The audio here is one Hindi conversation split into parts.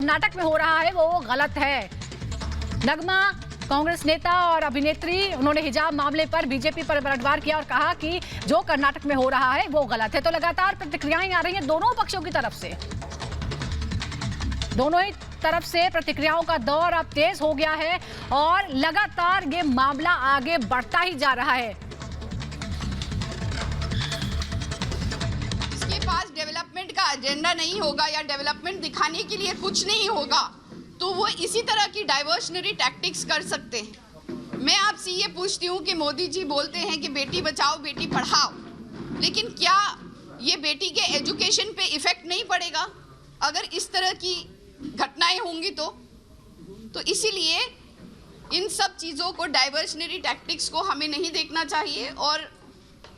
कर्नाटक में हो रहा है वो गलत है। नगमा कांग्रेस नेता और अभिनेत्री, उन्होंने हिजाब मामले पर बीजेपी पर पलटवार किया और कहा कि जो कर्नाटक में हो रहा है वो गलत है। तो लगातार प्रतिक्रियाएं आ रही हैं दोनों पक्षों की तरफ से। दोनों ही तरफ से प्रतिक्रियाओं का दौर अब तेज हो गया है और लगातार ये मामला आगे बढ़ता ही जा रहा है। इसके पास डेवलपमेंट का एजेंडा नहीं होगा या डेवलपमेंट दिखाने के लिए कुछ नहीं होगा तो वो इसी तरह की डाइवर्शनरी टैक्टिक्स कर सकते हैं। मैं आपसे ये पूछती हूँ कि मोदी जी बोलते हैं कि बेटी बचाओ बेटी पढ़ाओ, लेकिन क्या ये बेटी के एजुकेशन पे इफेक्ट नहीं पड़ेगा अगर इस तरह की घटनाएं होंगी तो इसीलिए इन सब चीज़ों को, डाइवर्शनरी टैक्टिक्स को हमें नहीं देखना चाहिए। और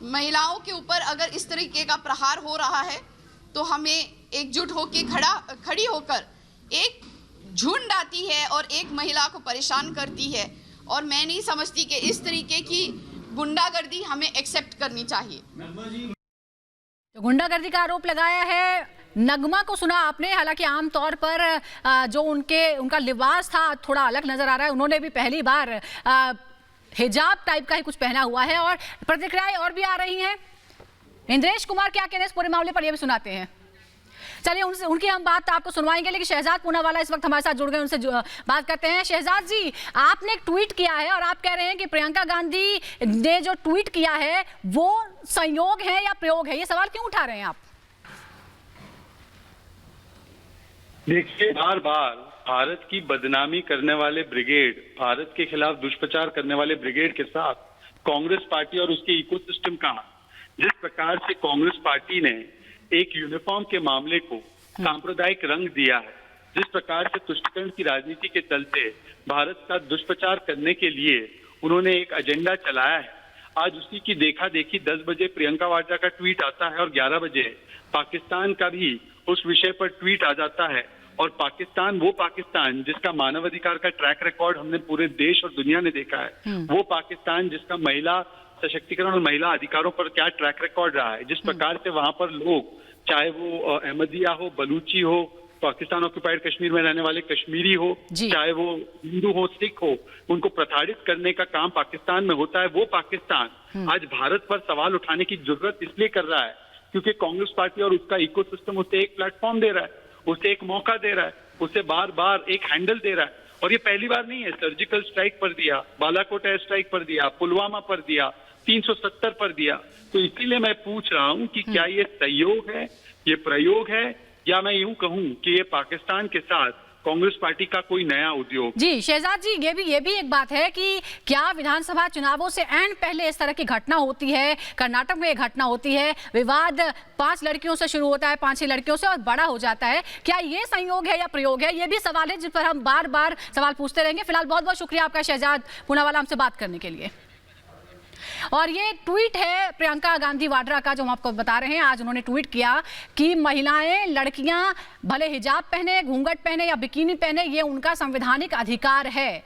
महिलाओं के ऊपर अगर इस तरीके का प्रहार हो रहा है तो हमें एकजुट होकर खड़ी होकर, एक झुंड आती है और एक महिला को परेशान करती है, और मैं नहीं समझती कि इस तरीके की गुंडागर्दी हमें एक्सेप्ट करनी चाहिए। तो गुंडागर्दी का आरोप लगाया है। नगमा को सुना आपने, हालांकि आमतौर पर जो उनका लिबास था थोड़ा अलग नजर आ रहा है। उन्होंने भी पहली बार हिजाब टाइप का ही कुछ पहना हुआ है और प्रतिक्रियाएं और भी आ रही हैं। इंद्रेश कुमार क्या कह रहे हैं इस पूरे मामले पर, यह भी सुनाते हैं। चलिए उनकी हम बात आपको सुनवाएंगे, लेकिन शहजाद पूनावाला इस वक्त हमारे साथ जुड़ गए, उनसे बात करते हैं। शहजाद जी, आपने एक ट्वीट किया है और आप कह रहे हैं कि प्रियंका गांधी ने जो ट्वीट किया है वो संयोग है या प्रयोग है, ये सवाल क्यों उठा रहे हैं आप? देखिए, बार बार भारत की बदनामी करने वाले ब्रिगेड, भारत के खिलाफ दुष्प्रचार करने वाले ब्रिगेड के साथ कांग्रेस पार्टी और उसके इकोसिस्टम का, जिस प्रकार से कांग्रेस पार्टी ने एक यूनिफॉर्म के मामले को सांप्रदायिक रंग दिया है, जिस प्रकार से तुष्टिकरण की राजनीति के चलते भारत का दुष्प्रचार करने के लिए उन्होंने एक एजेंडा चलाया है। आज उसी की देखा देखी 10 बजे प्रियंका वाड्रा का ट्वीट आता है और 11 बजे पाकिस्तान का भी उस विषय पर ट्वीट आ जाता है। और पाकिस्तान, वो पाकिस्तान जिसका मानवाधिकार का ट्रैक रिकॉर्ड हमने पूरे देश और दुनिया ने देखा है, वो पाकिस्तान जिसका महिला सशक्तिकरण और महिला अधिकारों पर क्या ट्रैक रिकॉर्ड रहा है, जिस प्रकार से वहां पर लोग, चाहे वो अहमदिया हो, बलूची हो, पाकिस्तान ऑक्युपाइड कश्मीर में रहने वाले कश्मीरी हो, चाहे वो हिंदू हो, सिख हो, उनको प्रताड़ित करने का काम पाकिस्तान में होता है। वो पाकिस्तान आज भारत पर सवाल उठाने की जरूरत इसलिए कर रहा है क्योंकि कांग्रेस पार्टी और उसका इकोसिस्टम उसे एक प्लेटफॉर्म दे रहा है, उसे एक मौका दे रहा है, उसे बार बार एक हैंडल दे रहा है। और ये पहली बार नहीं है, सर्जिकल स्ट्राइक पर दिया, बालाकोट एयर स्ट्राइक पर दिया, पुलवामा पर दिया, 370 पर दिया। तो इसीलिए मैं पूछ रहा हूं कि क्या ये सहयोग है, ये प्रयोग है, या मैं यूं कहूं कि ये पाकिस्तान के साथ कांग्रेस पार्टी का कोई नया उद्योग? जी शहजाद जी, ये भी एक बात है कि क्या विधानसभा चुनावों से एंड पहले इस तरह की घटना होती है, कर्नाटक में एक घटना होती है, विवाद 5 लड़कियों से शुरू होता है, 5-6 लड़कियों से, और बड़ा हो जाता है। क्या ये संयोग है या प्रयोग है? ये भी सवाल है जिस पर हम बार बार सवाल पूछते रहेंगे। फिलहाल बहुत बहुत शुक्रिया आपका शहजाद पूनावाला हमसे बात करने के लिए। और ये ट्वीट है प्रियंका गांधी वाड्रा का जो हम आपको बता रहे हैं। आज उन्होंने ट्वीट किया कि महिलाएं, लड़कियां भले हिजाब पहने, घूंघट पहने या बिकिनी पहने, ये उनका संवैधानिक अधिकार है।